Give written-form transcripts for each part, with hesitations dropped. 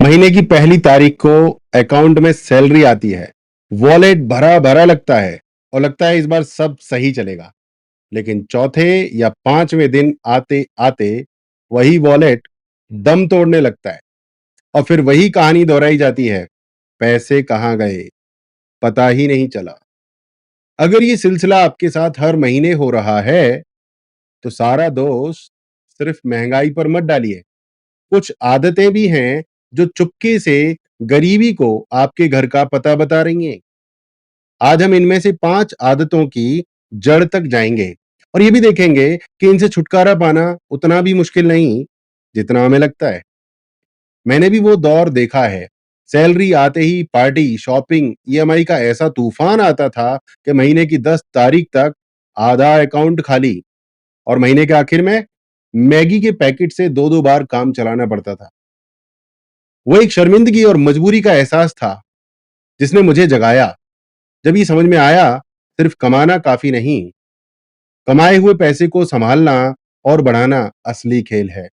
महीने की पहली तारीख को अकाउंट में सैलरी आती है। वॉलेट भरा भरा लगता है और लगता है इस बार सब सही चलेगा। लेकिन चौथे या पांचवें दिन आते आते वही वॉलेट दम तोड़ने लगता है और फिर वही कहानी दोहराई जाती है। पैसे कहाँ गए, पता ही नहीं चला। अगर ये सिलसिला आपके साथ हर महीने हो रहा है तो सारा दोष सिर्फ महंगाई पर मत डालिए। कुछ आदतें भी हैं जो चुपके से गरीबी को आपके घर का पता बता रही हैं। आज हम इनमें से 5 आदतों की जड़ तक जाएंगे और ये भी देखेंगे कि इनसे छुटकारा पाना उतना भी मुश्किल नहीं जितना हमें लगता है। मैंने भी वो दौर देखा है। सैलरी आते ही पार्टी, शॉपिंग, ईएमआई का ऐसा तूफान आता था कि महीने की 10 तारीख तक आधा अकाउंट खाली और महीने के आखिर में मैगी के पैकेट से 2-2 बार काम चलाना पड़ता था। वो एक शर्मिंदगी और मजबूरी का एहसास था जिसने मुझे जगाया। जब ये समझ में आया सिर्फ कमाना काफी नहीं, कमाए हुए पैसे को संभालना और बढ़ाना असली खेल है।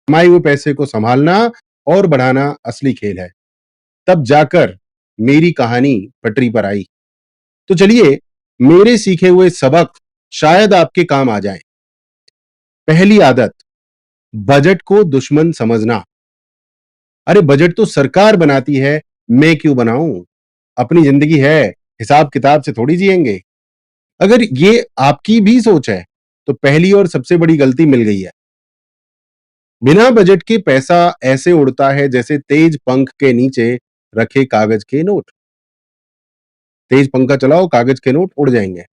कमाए हुए पैसे को संभालना और बढ़ाना असली खेल है। तब जाकर मेरी कहानी पटरी पर आई। तो चलिए, मेरे सीखे हुए सबक शायद आपके काम आ जाएं। पहली आदत, बजट को दुश्मन समझना। अरे बजट तो सरकार बनाती है, मैं क्यों बनाऊं? अपनी जिंदगी है, हिसाब किताब से थोड़ी जिएंगे। अगर ये आपकी भी सोच है तो पहली और सबसे बड़ी गलती मिल गई है। बिना बजट के पैसा ऐसे उड़ता है जैसे तेज पंख के नीचे रखे कागज के नोट। तेज पंखा चलाओ, कागज के नोट उड़ जाएंगे।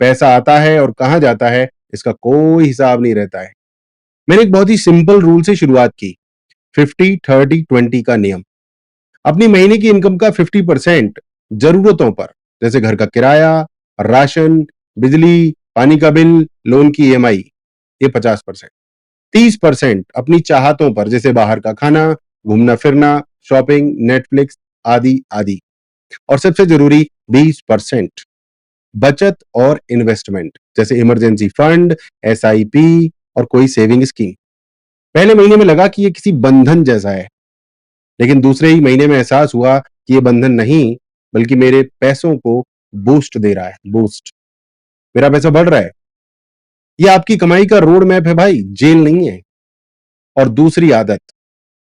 पैसा आता है और कहां जाता है इसका कोई हिसाब नहीं रहता है। मैंने एक बहुत ही सिंपल रूल से शुरुआत की, 50-30-20 का नियम। अपनी महीने की इनकम का 50% जरूरतों पर, जैसे घर का किराया, राशन, बिजली, पानी का बिल, लोन की ईएमआई, ये 50%। 30% अपनी चाहतों पर, जैसे बाहर का खाना, घूमना फिरना, शॉपिंग, नेटफ्लिक्स आदि आदि। और सबसे जरूरी 20% बचत और इन्वेस्टमेंट, जैसे इमरजेंसी फंड, एसआईपी और कोई सेविंग स्कीम। पहले महीने में लगा कि ये किसी बंधन जैसा है, लेकिन दूसरे ही महीने में एहसास हुआ कि ये बंधन नहीं बल्कि मेरे पैसों को बूस्ट दे रहा है। बूस्ट, मेरा पैसा बढ़ रहा है। ये आपकी कमाई का रोड मैप है भाई, जेल नहीं है। और दूसरी आदत,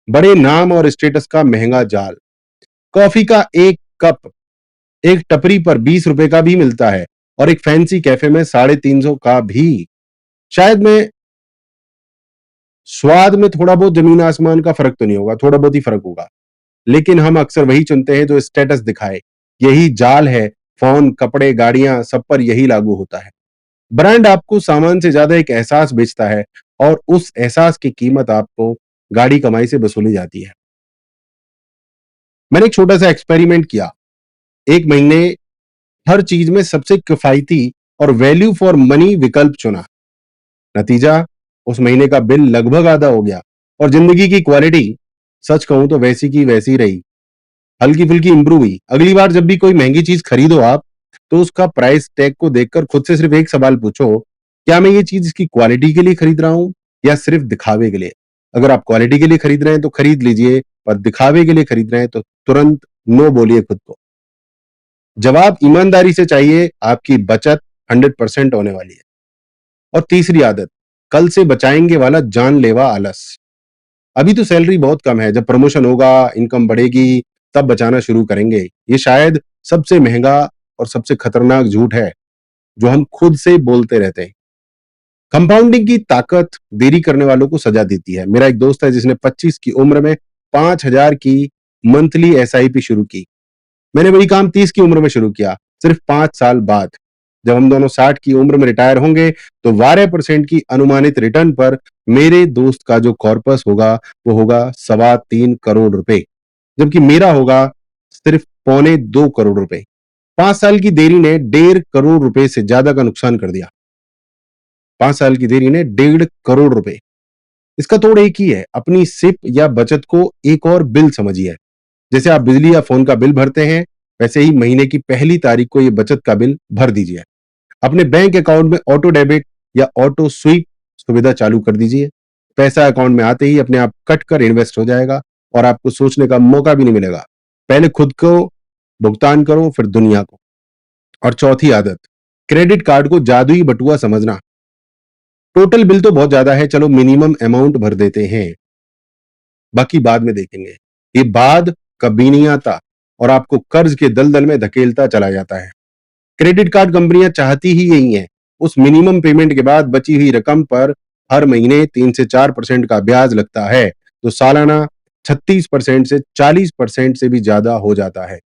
बड़े नाम और स्टेटस का महंगा जाल। कॉफी का एक कप एक टपरी पर 20 रुपए का भी मिलता है और एक फैंसी कैफे में 350 का भी। शायद में स्वाद में थोड़ा बहुत जमीन आसमान का फर्क तो नहीं होगा, थोड़ा बहुत ही फर्क होगा, लेकिन हम अक्सर वही चुनते हैं जो स्टेटस दिखाए। यही जाल है। फोन, कपड़े, गाड़ियां, सब पर यही लागू होता है। ब्रांड आपको सामान से ज्यादा एक एहसास बेचता है और उस एहसास की कीमत आपको गाड़ी कमाई से वसूली जाती है। मैंने एक छोटा सा एक्सपेरिमेंट किया। एक महीने हर चीज में सबसे किफायती और वैल्यू फॉर मनी विकल्प चुना। नतीजा, उस महीने का बिल लगभग आधा हो गया और जिंदगी की क्वालिटी, सच कहूं तो वैसी की वैसी रही। हल्की फुल्की इंप्रूव हुई। अगली बार जब भी कोई महंगी चीज खरीदो आप, तो उसका प्राइस टैग को देखकर खुद से सिर्फ एक सवाल पूछो, क्या मैं ये चीज इसकी क्वालिटी के लिए खरीद रहा हूं या सिर्फ दिखावे के लिए? अगर आप क्वालिटी के लिए खरीद रहे हैं तो खरीद लीजिए, और दिखावे के लिए खरीद रहे हैं तो तुरंत नो बोलिए खुद को। जवाब ईमानदारी से चाहिए, आपकी बचत 100% होने वाली है। और तीसरी आदत, कल से बचाएंगे वाला जानलेवा आलस। अभी तो सैलरी बहुत कम है, जब प्रमोशन होगा, इनकम बढ़ेगी, तब बचाना शुरू करेंगे। ये शायद सबसे महंगा और सबसे खतरनाक झूठ है जो हम खुद से बोलते रहते हैं। कंपाउंडिंग की ताकत देरी करने वालों को सजा देती है। मेरा एक दोस्त है जिसने 25 की उम्र में 5,000 की मंथली एसआईपी शुरू की। मैंने वही काम 30 की उम्र में शुरू किया, सिर्फ 5 साल बाद। जब हम दोनों 60 की उम्र में रिटायर होंगे तो 12% की अनुमानित रिटर्न पर मेरे दोस्त का जो कॉर्पस होगा वो होगा 3.25 करोड़ रुपए, जबकि मेरा होगा सिर्फ 2.25 करोड़ रुपए। 5 साल की देरी ने 1.5 करोड़ रुपए से ज्यादा का नुकसान कर दिया। 5 साल की देरी ने 1.5 करोड़ रुपए। इसका तोड़ एक ही है, अपनी सिप या बचत को एक और बिल समझिए। जैसे आप बिजली या फोन का बिल भरते हैं, वैसे ही महीने की पहली तारीख को ये बचत का बिल भर दीजिए। अपने बैंक अकाउंट में ऑटो डेबिट या ऑटो स्वीप सुविधा चालू कर दीजिए। पैसा अकाउंट में आते ही अपने आप कट कर इन्वेस्ट हो जाएगा और आपको सोचने का मौका भी नहीं मिलेगा। पहले खुद को भुगतान करो, फिर दुनिया को। और चौथी आदत, क्रेडिट कार्ड को जादुई बटुआ समझना। टोटल बिल तो बहुत ज्यादा है, चलो मिनिमम अमाउंट भर देते हैं, बाकी बाद में देखेंगे। ये बाद कभी नहीं आता और आपको कर्ज के दलदल में धकेलता चला जाता है। क्रेडिट कार्ड कंपनियां चाहती ही यही है। उस मिनिमम पेमेंट के बाद बची हुई रकम पर हर महीने 3 से 4% का ब्याज लगता है, तो सालाना 36% से 40% से भी ज्यादा हो जाता है।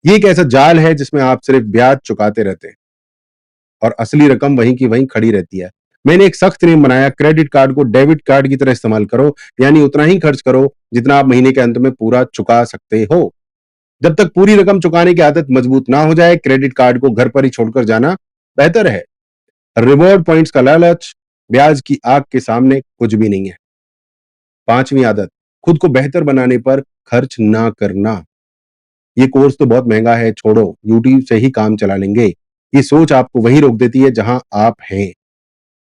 ये एक ऐसा जाल है जिसमें आप सिर्फ ब्याज चुकाते रहते हैं और असली रकम वहीं की वहीं खड़ी रहती है। मैंने एक सख्त नियम बनाया, क्रेडिट कार्ड को डेबिट कार्ड की तरह इस्तेमाल करो, यानी उतना ही खर्च करो जितना आप महीने के अंत में पूरा चुका सकते हो। जब तक पूरी रकम चुकाने की आदत मजबूत ना हो जाए, क्रेडिट कार्ड को घर पर ही छोड़कर जाना बेहतर है। रिवॉर्ड पॉइंट्स का लालच ब्याज की आग के सामने कुछ भी नहीं है। पांचवी आदत, खुद को बेहतर बनाने पर खर्च ना करना। ये कोर्स तो बहुत महंगा है, छोड़ो, यूट्यूब से ही काम चला लेंगे। ये सोच आपको वहीं रोक देती है जहां आप हैं।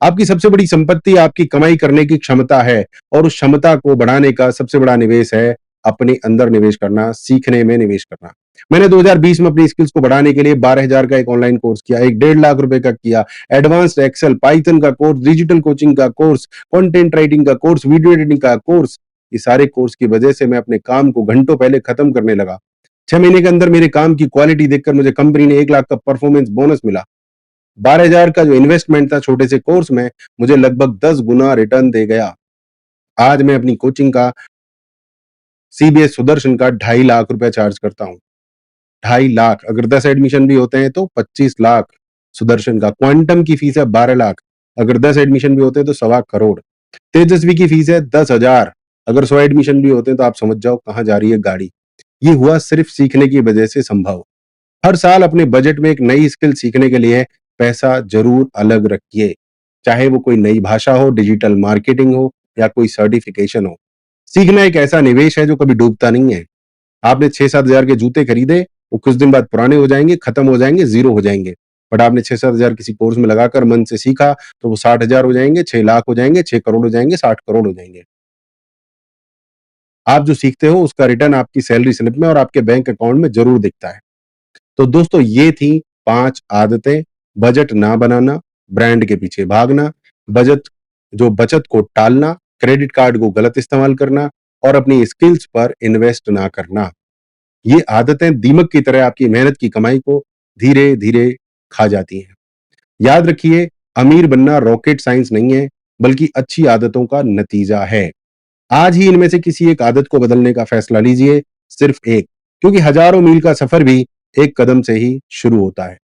आपकी सबसे बड़ी संपत्ति आपकी कमाई करने की क्षमता है और उस क्षमता को बढ़ाने का सबसे बड़ा निवेश है अपने अंदर निवेश करना, सीखने में निवेश करना। मैंने 2020 में अपनी स्किल्स को बढ़ाने के लिए 12,000 का एक ऑनलाइन कोर्स किया, एक 1.5 लाख रुपए का किया, एडवांस्ड एक्सेल, पाइथन का कोर्स, डिजिटल कोचिंग का कोर्स, कंटेंट राइटिंग का कोर्स, वीडियो एडिटिंग का कोर्स। ये सारे कोर्स की वजह से मैं अपने काम को घंटों पहले खत्म करने लगा। 6 महीने के अंदर मेरे काम की क्वालिटी देखकर मुझे कंपनी ने 1 लाख का परफॉर्मेंस बोनस मिला। 12,000 का जो इन्वेस्टमेंट था छोटे से कोर्स में, मुझे लगभग 10 गुना रिटर्न दे गया। आज मैं अपनी कोचिंग का सीबीएस सुदर्शन का 2.5 लाख रुपए चार्ज करता हूँ। 2.5 लाख, अगर 10 एडमिशन भी होते हैं तो 25 लाख। सुदर्शन का क्वांटम की फीस है 12 लाख, अगर 10 एडमिशन भी होते हैं तो 1.25 करोड़। तेजस्वी की फीस है 10,000, अगर 100 एडमिशन भी होते हैं तो आप समझ जाओ कहां जा रही है गाड़ी। ये हुआ सिर्फ सीखने की वजह से संभव। हर साल अपने बजट में एक नई स्किल सीखने के लिए पैसा जरूर अलग रखिए, चाहे वो कोई नई भाषा हो, डिजिटल मार्केटिंग हो या कोई सर्टिफिकेशन हो। सीखना एक ऐसा निवेश है जो कभी डूबता नहीं है। आपने 6-7 हजार के जूते खरीदे, वो कुछ दिन बाद पुराने हो जाएंगे, खत्म हो जाएंगे, जीरो हो जाएंगे। बट आपने 6-7 हजार किसी कोर्स में लगाकर मन से सीखा तो वो 60,000 हो जाएंगे, 6 लाख हो जाएंगे, 6 करोड़ हो जाएंगे, 60 करोड़ हो जाएंगे। आप जो सीखते हो उसका रिटर्न आपकी सैलरी स्लिप में और आपके बैंक अकाउंट में जरूर दिखता है। तो दोस्तों, ये थी 5 आदतें। बजट ना बनाना, ब्रांड के पीछे भागना, बजट जो बचत को टालना, क्रेडिट कार्ड को गलत इस्तेमाल करना और अपनी स्किल्स पर इन्वेस्ट ना करना। ये आदतें दीमक की तरह आपकी मेहनत की कमाई को धीरे-धीरे खा जाती हैं। याद रखिए, अमीर बनना रॉकेट साइंस नहीं है, बल्कि अच्छी आदतों का नतीजा है। आज ही इनमें से किसी एक आदत को बदलने का फैसला लीजिए, सिर्फ एक, क्योंकि हजारों मील का सफर भी एक कदम से ही शुरू होता है।